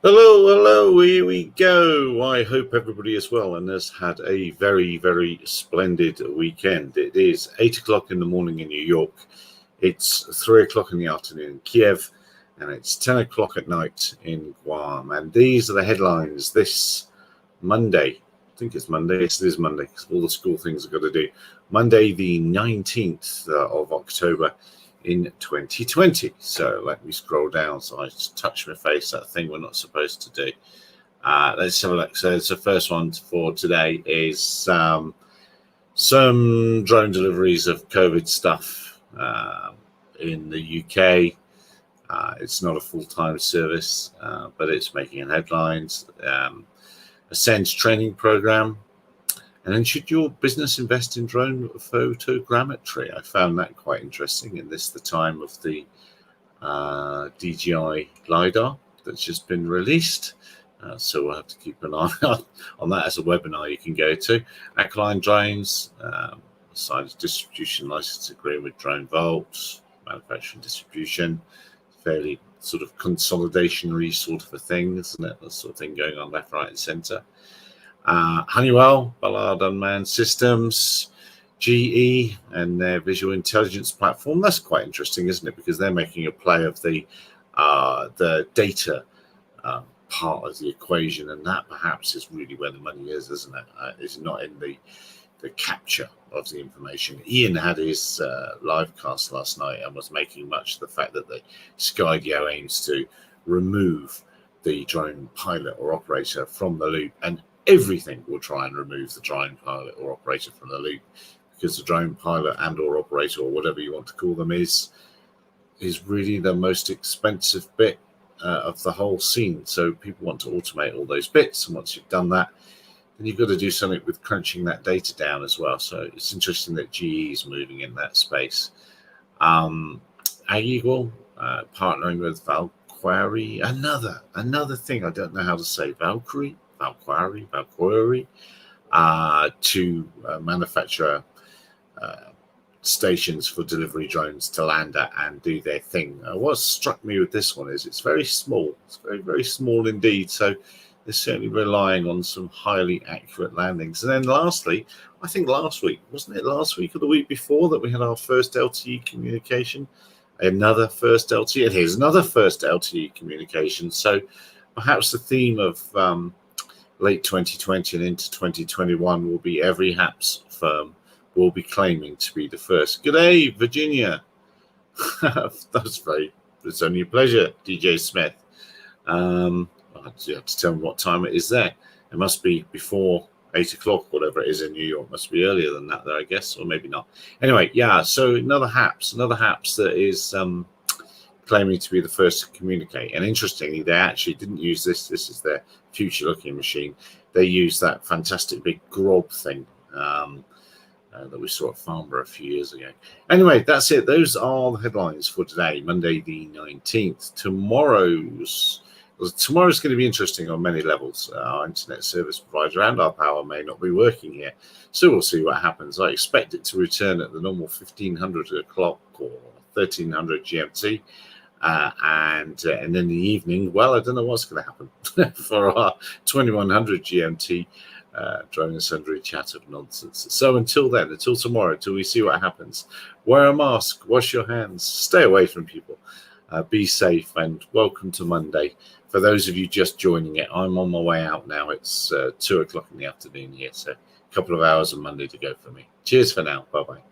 Hello, hello, here we go. I hope everybody is well and has had a very, very splendid weekend. It is 8 o'clock in the morning in New York, it's 3 o'clock in the afternoon in Kiev, and it's 10 o'clock at night in Guam. And these are the headlines this Monday. I think it's Monday. Yes, it is Monday because all the school things I've got to do. Monday, the 19th of October in 2020. So let me scroll down so I just touch my face, that thing we're not supposed to do. Let's have a look. So the first one for today is some drone deliveries of COVID stuff in the UK. It's not a full-time service, but it's making headlines. Ascend's training program. And then, should your business invest in drone photogrammetry? I found that quite interesting in the time of the DJI LiDAR that's just been released. So we'll have to keep an eye on that as a webinar you can go to. Aquiline Drones, signed a distribution license agreement with Drone Vault, manufacturing distribution, fairly sort of consolidationary sort of a thing, isn't it? That sort of thing going on left, right, and centre. Honeywell, Ballard Unmanned Systems, GE, and their visual intelligence platform. That's quite interesting, isn't it? Because they're making a play of the data part of the equation, and that perhaps is really where the money is, isn't it? It's not in the capture of the information. Ian had his live cast last night and was making much of the fact that the Skydio aims to remove the drone pilot or operator from the loop, and everything will try and remove the drone pilot or operator from the loop, because the drone pilot and or operator, or whatever you want to call them, is really the most expensive bit of the whole scene. So people want to automate all those bits, and once you've done that, then you've got to do something with crunching that data down as well. So it's interesting that GE is moving in that space. AgEagle partnering with Valkyrie, another thing I don't know how to say, Valkyrie, to manufacture stations for delivery drones to land at and do their thing. What struck me with this one is it's very small. It's very, very small indeed. So they're certainly relying on some highly accurate landings. And then lastly, I think last week, wasn't it last week or the week before, that we had our first LTE communication? Another first LTE. And here's another first LTE communication. So perhaps the theme of late 2020 and into 2021 will be every HAPS firm will be claiming to be the first. Good day, Virginia. It's only a pleasure, DJ Smith. You have to tell me what time it is there. It must be before 8 o'clock, whatever it is in New York. It must be earlier than that there, I guess, or maybe not. Anyway, yeah, so another HAPS that is claiming to be the first to communicate. And interestingly, they actually didn't use this. This is their future-looking machine. They used that fantastic big Grob thing that we saw at Farnborough a few years ago. Anyway, that's it. Those are the headlines for today, Monday the 19th. Tomorrow's going to be interesting on many levels. Our internet service provider and our power may not be working here, so we'll see what happens. I expect it to return at the normal 1500 o'clock or 1300 GMT. And in the evening, well, I don't know what's going to happen for our 2100 GMT drone and sundry chat of nonsense. So until then, until tomorrow, till we see what happens, wear a mask, wash your hands, stay away from people, be safe, and welcome to Monday. For those of you just joining it, I'm on my way out now. It's 2 o'clock in the afternoon here, so a couple of hours of Monday to go for me. Cheers for now. Bye-bye.